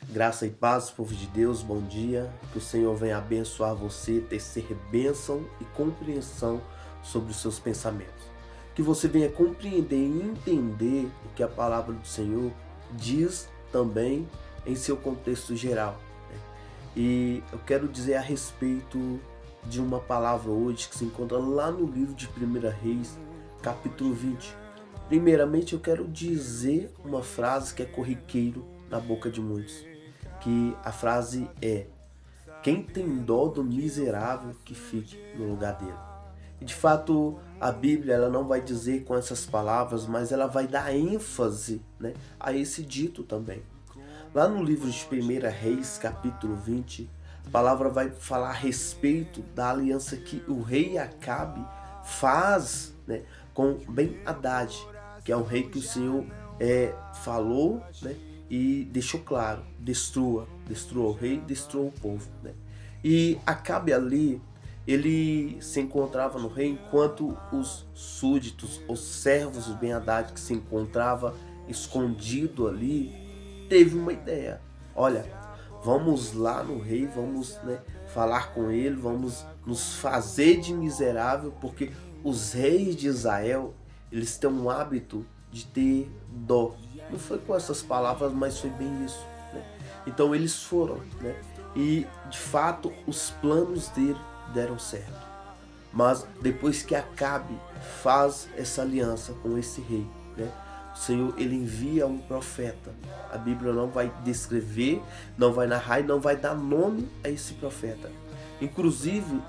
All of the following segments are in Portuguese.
Graça e paz, povo de Deus, bom dia. Que o Senhor venha abençoar você, tecer bênção e compreensão sobre os seus pensamentos. Que você venha compreender e entender o que a palavra do Senhor diz também em seu contexto geral, né? E eu quero dizer a respeito de uma palavra hoje que se encontra lá no livro de 1 Reis, capítulo 20. Primeiramente, eu quero dizer uma frase que é corriqueiro na boca de muitos, que a frase é: quem tem dó do miserável que fique no lugar dele. E de fato, a Bíblia ela não vai dizer com essas palavras, mas ela vai dar ênfase, né, a esse dito também. Lá no livro de 1 Reis, capítulo 20, a palavra vai falar a respeito da aliança que o rei Acabe faz, né, com Ben-Hadad, que é um rei que o Senhor falou, né, e deixou claro: destrua o rei, destrua o povo, né? E Acabe ali, ele se encontrava no rei, enquanto os súditos, os servos de Ben-Hadad que se encontrava escondido ali, teve uma ideia: olha, vamos lá no rei, vamos, né, falar com ele, vamos nos fazer de miserável, porque os reis de Israel, eles têm um hábito de ter dó. Não foi com essas palavras, mas foi bem isso, né? Então eles foram, né? E de fato os planos dele deram certo. Mas depois que Acabe faz essa aliança com esse rei, né, o Senhor ele envia um profeta. A Bíblia não vai descrever, não vai narrar e não vai dar nome a esse profeta. Inclusive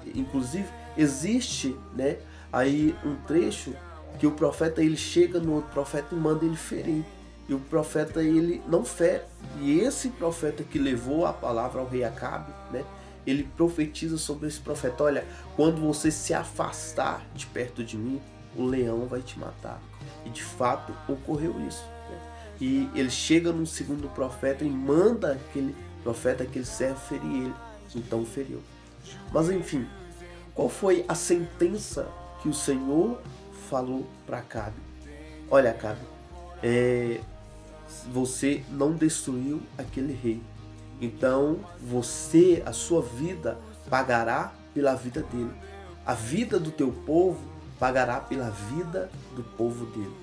existe, né, aí um trecho que o profeta ele chega no outro profeta e manda ele ferir. E o profeta ele não fere. E esse profeta que levou a palavra ao rei Acabe, né, ele profetiza sobre esse profeta: olha, quando você se afastar de perto de mim, o leão vai te matar. E de fato ocorreu isso, né? E ele chega num segundo profeta e manda aquele profeta, aquele servo, ferir ele. Então feriu. Mas enfim, qual foi a sentença que o Senhor falou para Acabe? Olha, Acabe, você não destruiu aquele rei. Então você, a sua vida pagará pela vida dele. A vida do teu povo pagará pela vida do povo dele.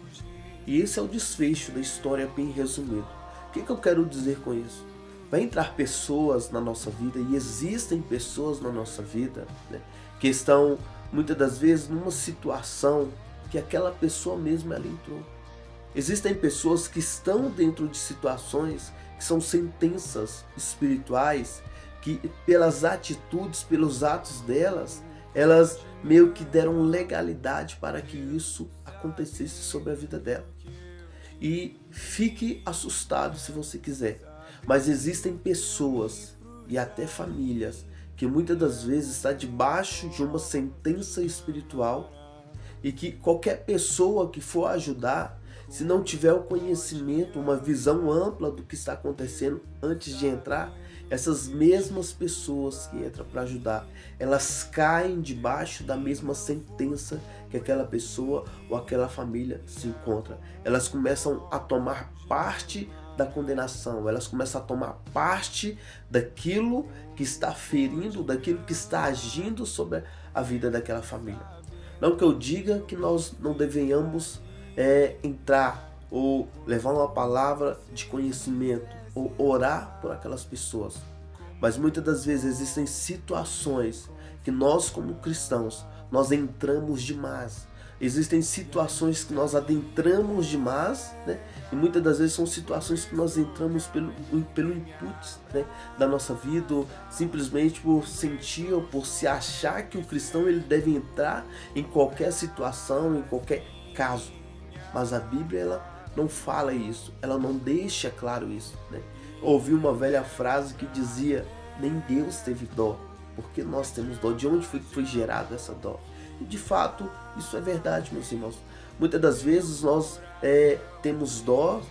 E esse é o desfecho da história bem resumido. O que eu quero dizer com isso? Vai entrar pessoas na nossa vida, e existem pessoas na nossa vida, né, que estão muitas das vezes numa situação que aquela pessoa mesma ela entrou. Existem pessoas que estão dentro de situações que são sentenças espirituais, que pelas atitudes, pelos atos delas, elas meio que deram legalidade para que isso acontecesse sobre a vida dela. E fique assustado se você quiser, mas existem pessoas e até famílias que muitas das vezes está debaixo de uma sentença espiritual, e que qualquer pessoa que for ajudar, se não tiver o conhecimento, uma visão ampla do que está acontecendo antes de entrar, essas mesmas pessoas que entram para ajudar, elas caem debaixo da mesma sentença que aquela pessoa ou aquela família se encontra. Elas começam a tomar parte da condenação, elas começam a tomar parte daquilo que está ferindo, daquilo que está agindo sobre a vida daquela família. Não que eu diga que nós não devenhamos entrar ou levar uma palavra de conhecimento ou orar por aquelas pessoas, mas muitas das vezes existem situações que nós como cristãos nós entramos demais. Existem situações que nós adentramos demais, né? E muitas das vezes são situações que nós entramos pelo input, né, da nossa vida, ou simplesmente por sentir ou por se achar que o cristão ele deve entrar em qualquer situação, em qualquer caso. Mas a Bíblia ela não fala isso, ela não deixa claro isso, né? Ouvi uma velha frase que dizia: nem Deus teve dó, porque nós temos dó. De onde foi gerada essa dó? E de fato isso é verdade, meus irmãos. Muitas das vezes nós temos dó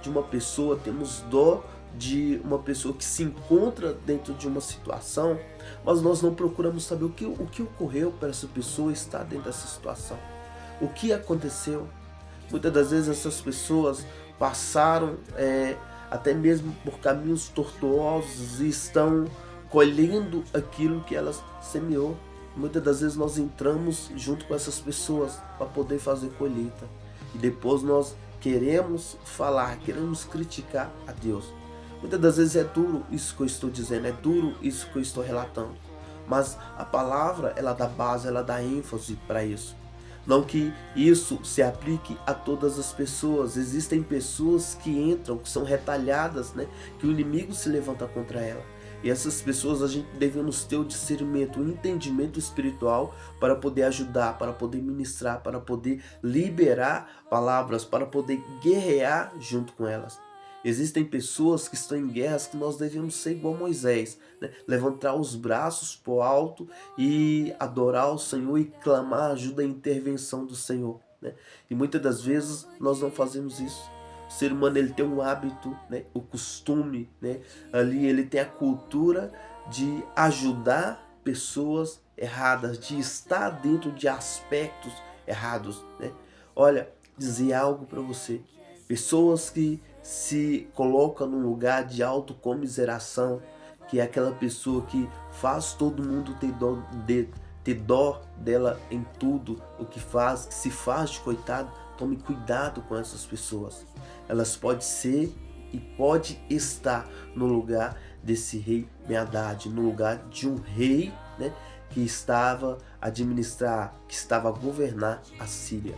de uma pessoa, temos dó de uma pessoa que se encontra dentro de uma situação, mas nós não procuramos saber o que ocorreu para essa pessoa estar dentro dessa situação. O que aconteceu? Muitas das vezes essas pessoas passaram até mesmo por caminhos tortuosos e estão colhendo aquilo que elas semeou. Muitas das vezes nós entramos junto com essas pessoas para poder fazer colheita e depois nós queremos falar, queremos criticar a Deus. Muitas das vezes é duro isso que eu estou dizendo, é duro isso que eu estou relatando, mas a palavra ela dá base, ela dá ênfase para isso. Não que isso se aplique a todas as pessoas. Existem pessoas que entram, que são retalhadas, né? Que o inimigo se levanta contra ela. E essas pessoas a gente devemos ter o discernimento, o entendimento espiritual para poder ajudar, para poder ministrar, para poder liberar palavras, para poder guerrear junto com elas. Existem pessoas que estão em guerras que nós devemos ser igual Moisés, né? Levantar os braços para o alto e adorar o Senhor e clamar ajuda e intervenção do Senhor, né? E muitas das vezes nós não fazemos isso. O ser humano ele tem um hábito, né? O costume, né? Ali ele tem a cultura de ajudar pessoas erradas, de estar dentro de aspectos errados, né? Olha, dizer algo para você. Pessoas que se colocam num lugar de autocomiseração, que é aquela pessoa que faz todo mundo ter dó dela em tudo o que faz, que se faz de coitado. Tome cuidado com essas pessoas. Elas podem ser e pode estar no lugar desse rei Ben-Hadad, no lugar de um rei, né, que estava a administrar, que estava a governar a Síria.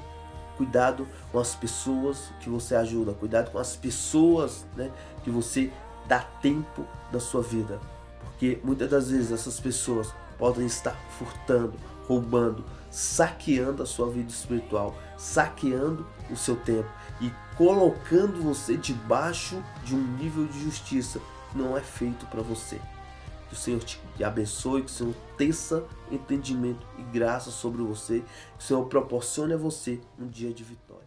Cuidado com as pessoas que você ajuda, cuidado com as pessoas, né, que você dá tempo da sua vida, porque muitas das vezes essas pessoas podem estar furtando, roubando, saqueando a sua vida espiritual, saqueando o seu tempo e colocando você debaixo de um nível de justiça que não é feito para você. Que o Senhor te abençoe, que o Senhor teça entendimento e graça sobre você, que o Senhor proporcione a você um dia de vitória.